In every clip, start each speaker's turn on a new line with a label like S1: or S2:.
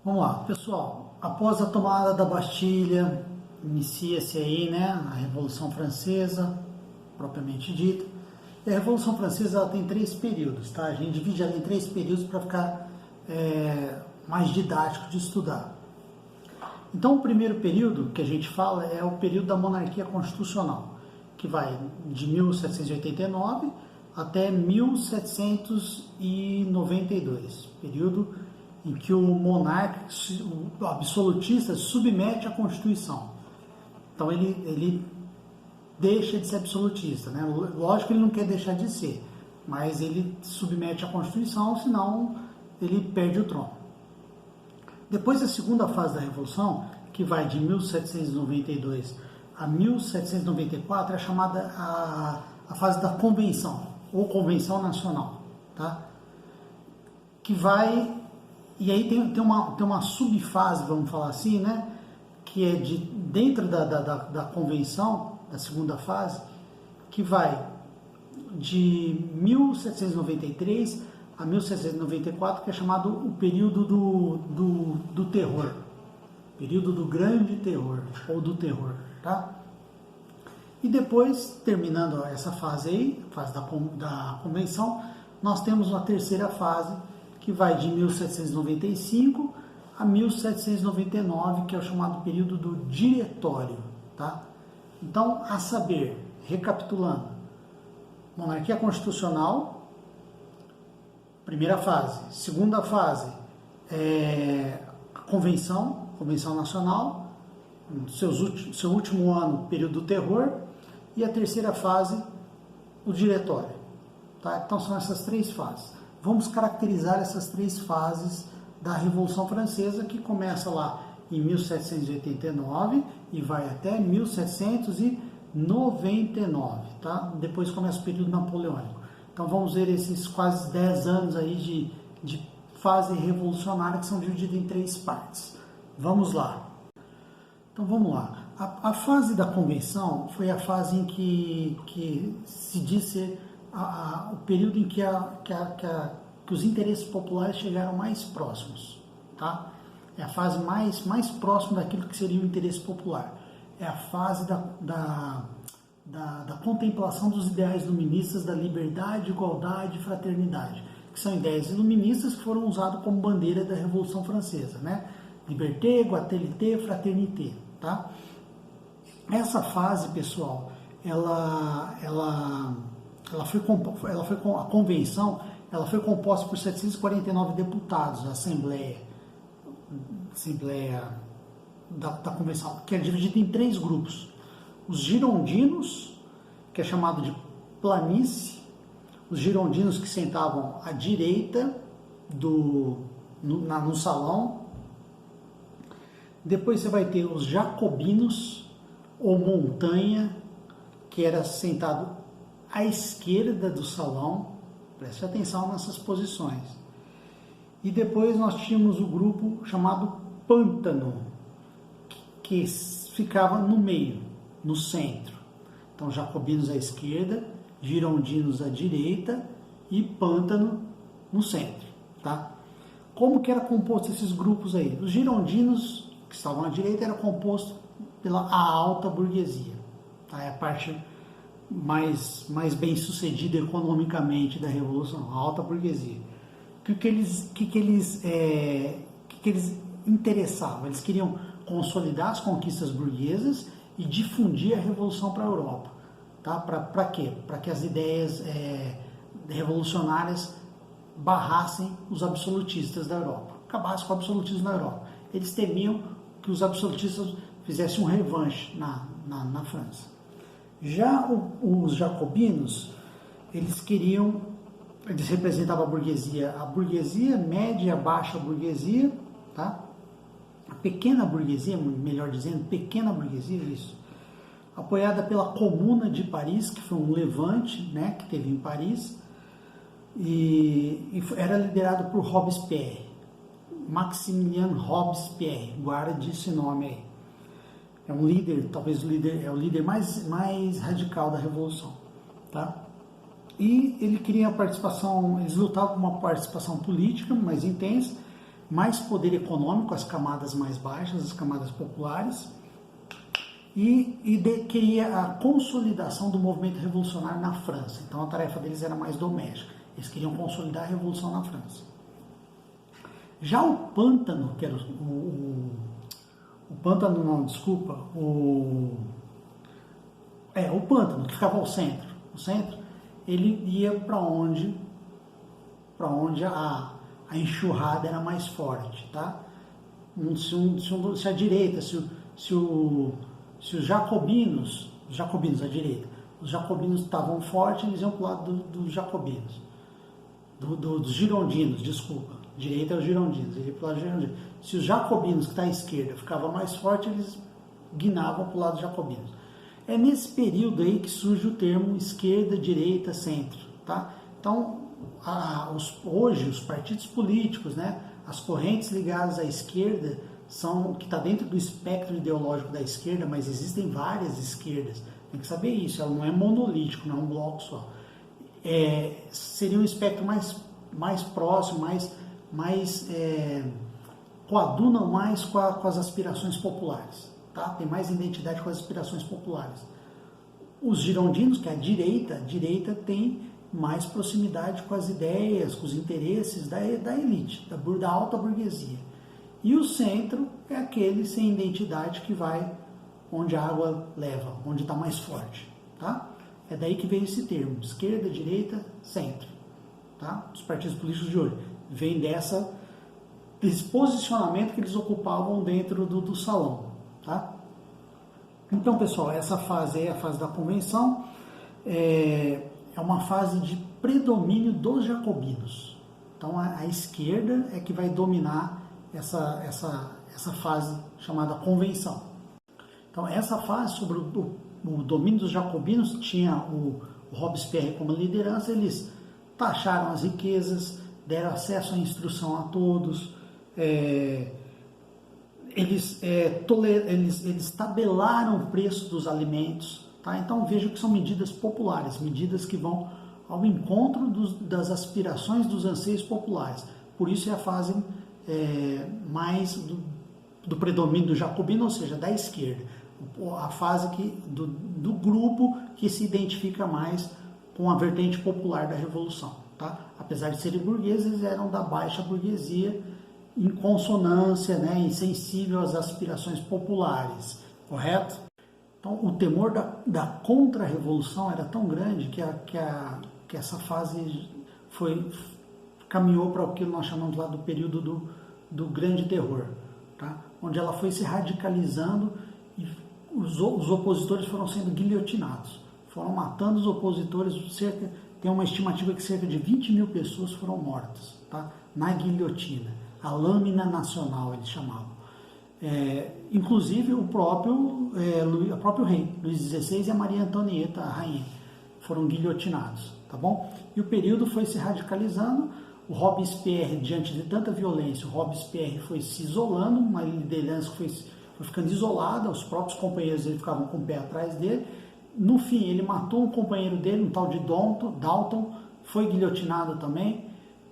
S1: Vamos lá, pessoal. Após a tomada da Bastilha, inicia-se aí, né, a Revolução Francesa, propriamente dita. E a Revolução Francesa ela tem 3 períodos, tá? A gente divide ela em 3 períodos para ficar mais didático de estudar. Então, o primeiro período que a gente fala é o período da monarquia constitucional, que vai de 1789 até 1792, período em que o monarca, o absolutista, submete a Constituição. Então ele deixa de ser absolutista, né? Lógico que ele não quer deixar de ser, mas ele submete a Constituição, senão ele perde o trono. Depois da segunda fase da Revolução, que vai de 1792 a 1794, é chamada a fase da Convenção, ou Convenção Nacional, tá? Que vai... E aí tem uma subfase, vamos falar assim, né? Que é dentro da Convenção, da segunda fase, que vai de 1793 a 1794, que é chamado o período do terror, período do grande terror, ou do terror, tá? E depois, terminando essa fase aí, fase da Convenção, nós temos uma terceira fase, que vai de 1795 a 1799, que é o chamado período do Diretório, tá? Então, a saber, recapitulando, monarquia constitucional, primeira fase. Segunda fase, Convenção Nacional, seu último ano, período do terror, e a terceira fase, o Diretório, tá? Então, são essas 3 fases. Vamos caracterizar essas 3 fases da Revolução Francesa, que começa lá em 1789 e vai até 1799, tá? Depois começa o período napoleônico. Então vamos ver esses quase 10 anos aí de fase revolucionária, que são divididos em 3 partes. Vamos lá. Então vamos lá. A fase da Convenção foi a fase em que se diz ser o período em que os interesses populares chegaram mais próximos, tá? É a fase mais próxima daquilo que seria o interesse popular. É a fase da contemplação dos ideais iluministas da liberdade, igualdade e fraternidade, que são ideias iluministas que foram usadas como bandeira da Revolução Francesa, né? Liberté, égalité, fraternité, tá? Essa fase, pessoal, a convenção, ela foi composta por 749 deputados, a Assembleia da Convenção, que é dividida em 3 grupos. Os girondinos, que é chamado de planície, os girondinos que sentavam à direita no salão. Depois você vai ter os jacobinos, ou montanha, que era sentado à esquerda do salão. Preste atenção nessas posições. E depois nós tínhamos o grupo chamado pântano, que ficava no meio, no centro. Então, jacobinos à esquerda, girondinos à direita e pântano no centro, tá? Como que era composto esses grupos aí? Os girondinos, que estavam à direita, eram compostos pela alta burguesia, tá? É a parte mais bem sucedida economicamente da Revolução, a alta burguesia. O que eles interessavam? Eles queriam consolidar as conquistas burguesas e difundir a Revolução para a Europa. Tá? Para quê? Para que as ideias revolucionárias barrassem os absolutistas da Europa, acabassem com o absolutismo na Europa. Eles temiam que os absolutistas fizessem um revanche na França. Já os jacobinos, eles representavam a burguesia média e a baixa burguesia, tá? A pequena burguesia, melhor dizendo, pequena burguesia, isso, apoiada pela Comuna de Paris, que foi um levante, né, que teve em Paris, e era liderado por Robespierre, Maximilien Robespierre, guarde esse nome aí. É um líder, talvez o líder mais radical da Revolução, tá? E ele queria a participação, eles lutavam por uma participação política mais intensa, mais poder econômico às camadas mais baixas, as camadas populares, e queria a consolidação do movimento revolucionário na França. Então a tarefa deles era mais doméstica. Eles queriam consolidar a revolução na França. Já o Pântano, que era o Pântano não, desculpa, o Pântano, que ficava ao centro. O centro, ele ia para onde a enxurrada era mais forte, tá? Se a direita, se os jacobinos, à direita, os jacobinos estavam fortes, eles iam para o lado dos jacobinos, dos girondinos, desculpa. Direita é os girondinos, ele ia para o lado dos girondinos. Se os jacobinos, que está à esquerda, ficava mais forte, eles guinavam para o lado dos jacobinos. É nesse período aí que surge o termo esquerda, direita, centro, tá? Então, hoje, os partidos políticos, né, as correntes ligadas à esquerda, que está dentro do espectro ideológico da esquerda, mas existem várias esquerdas, tem que saber isso, ela não é monolítico, não é um bloco só. Seria um espectro mais próximo, coadunam mais com as aspirações populares, tá? Tem mais identidade com as aspirações populares. Os girondinos, que é a direita tem mais proximidade com as ideias, com os interesses da elite, da alta burguesia. E o centro é aquele sem identidade que vai onde a água leva, onde está mais forte, tá? É daí que veio esse termo, esquerda, direita, centro, tá? Os partidos políticos de hoje vem desse posicionamento que eles ocupavam dentro do salão, tá? Então, pessoal, essa fase é a fase da convenção, é uma fase de predomínio dos jacobinos. Então, a esquerda é que vai dominar essa fase chamada convenção. Então, essa fase sobre o domínio dos jacobinos tinha o Robespierre como liderança. Eles taxaram as riquezas, deram acesso à instrução a todos, eles tabelaram o preço dos alimentos, tá? Então veja que são medidas populares, medidas que vão ao encontro das aspirações, dos anseios populares. Por isso é a fase mais do predomínio do jacobino, ou seja, da esquerda, a fase do grupo que se identifica mais com a vertente popular da Revolução, tá? Apesar de serem burgueses, eles eram da baixa burguesia, em consonância, né, insensível às aspirações populares, correto? Então, o temor da contra-revolução era tão grande que essa fase caminhou para o que nós chamamos lá do período do Grande Terror, tá? Onde ela foi se radicalizando e os opositores foram sendo guilhotinados, foram matando os opositores. Tem uma estimativa que cerca de 20 mil pessoas foram mortas, tá? Na guilhotina, a lâmina nacional eles chamavam. Inclusive o próprio rei, Luís XVI, e a Maria Antonieta, a rainha, foram guilhotinados, tá bom? E o período foi se radicalizando. O Robespierre, diante de tanta violência, o Robespierre foi se isolando, uma liderança foi ficando isolada, os próprios companheiros dele ficavam com o pé atrás dele. No fim, ele matou um companheiro dele, um tal de Dalton, foi guilhotinado também.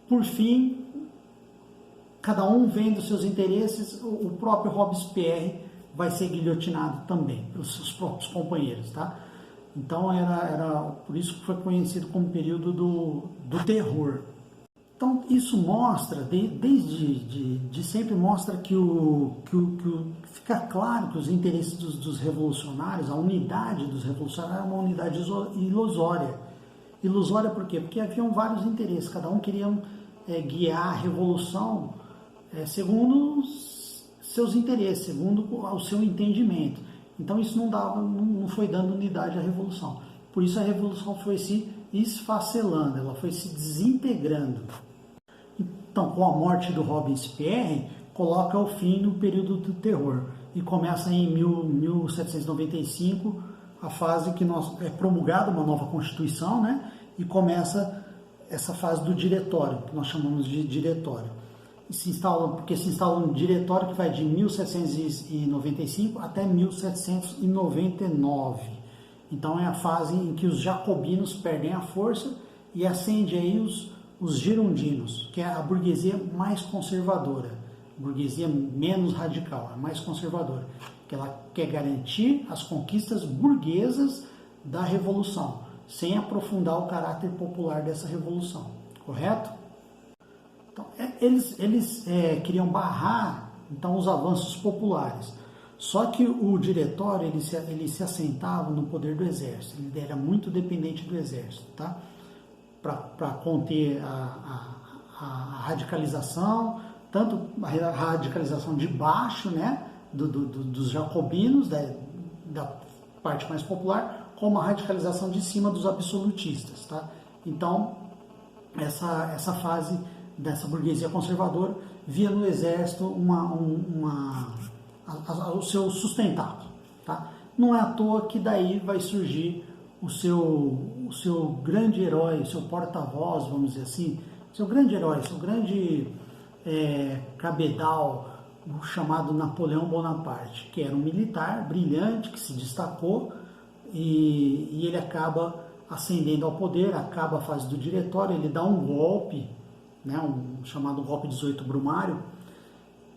S1: Por fim, cada um vendo seus interesses, o próprio Robespierre vai ser guilhotinado também, pelos seus próprios companheiros, tá? Então, era por isso que foi conhecido como período do terror. Então, isso mostra, desde sempre mostra que fica claro que os interesses dos revolucionários, a unidade dos revolucionários é uma unidade ilusória. Ilusória por quê? Porque haviam vários interesses, cada um queria guiar a revolução segundo seus interesses, segundo o seu entendimento. Então isso não foi dando unidade à revolução. Por isso a revolução foi se esfacelando, ela foi se desintegrando. Então, com a morte do Robespierre, coloca o fim no período do terror. E começa em 1795 a fase que é promulgada uma nova Constituição, né? E começa essa fase do diretório, que nós chamamos de diretório. Se instala um diretório que vai de 1795 até 1799. Então é a fase em que os jacobinos perdem a força e ascende aí os girondinos, que é a burguesia mais conservadora. burguesia menos radical, é mais conservadora, que ela quer garantir as conquistas burguesas da revolução, sem aprofundar o caráter popular dessa revolução, correto? Então, eles queriam barrar então os avanços populares. Só que o diretório ele se assentava no poder do exército, ele era muito dependente do exército, tá? Para conter a radicalização, tanto a radicalização de baixo, né, dos jacobinos, da parte mais popular, como a radicalização de cima dos absolutistas, tá? Então, essa fase dessa burguesia conservadora via no exército o seu sustentável, tá? Não é à toa que daí vai surgir o seu grande herói, o seu porta-voz, vamos dizer assim, seu grande herói, seu grande cabedal, o chamado Napoleão Bonaparte, que era um militar brilhante, que se destacou e ele acaba ascendendo ao poder, acaba a fase do diretório, ele dá um golpe, né, um chamado golpe 18 Brumário,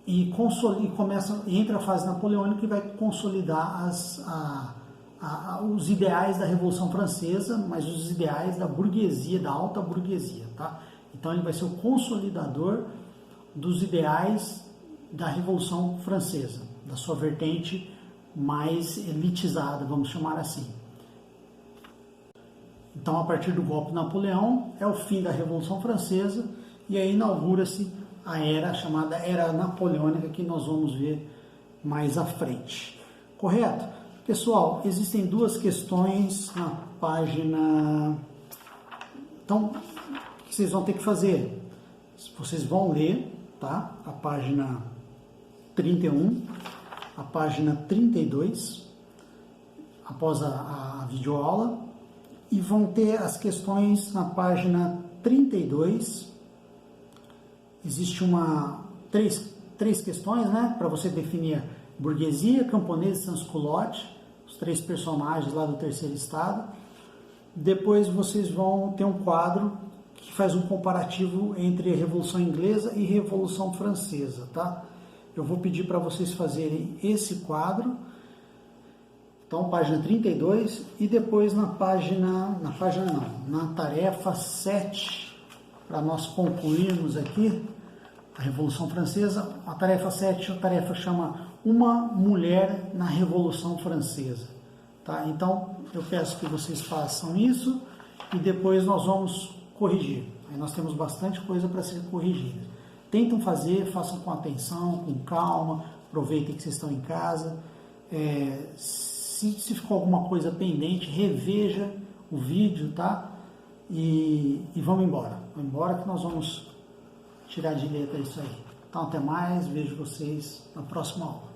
S1: e entra a fase napoleônica e vai consolidar os ideais da Revolução Francesa, mas os ideais da burguesia, da alta burguesia, tá? Então ele vai ser o consolidador dos ideais da Revolução Francesa, da sua vertente mais elitizada, vamos chamar assim. Então, a partir do golpe de Napoleão, é o fim da Revolução Francesa e aí inaugura-se a era chamada Era Napoleônica, que nós vamos ver mais à frente. Correto? Pessoal, existem duas questões na página... Então, o que vocês vão ter que fazer? Vocês vão ler, tá? A página 31, a página 32, após a videoaula, e vão ter as questões na página 32. Existe três questões, né, para você definir burguesia, camponês e sans-culotte, os três personagens lá do terceiro estado. Depois vocês vão ter um quadro que faz um comparativo entre a Revolução Inglesa e a Revolução Francesa, tá? Eu vou pedir para vocês fazerem esse quadro, então página 32, e depois na tarefa 7, para nós concluirmos aqui a Revolução Francesa, a tarefa 7, a tarefa chama Uma Mulher na Revolução Francesa. Tá? Então, eu peço que vocês façam isso e depois nós vamos corrigir. Aí nós temos bastante coisa para ser corrigida. Tentam fazer, façam com atenção, com calma, aproveitem que vocês estão em casa. Se ficou alguma coisa pendente, reveja o vídeo, tá? E vamos embora. Vamos embora que nós vamos tirar de letra isso aí. Então, até mais. Vejo vocês na próxima aula.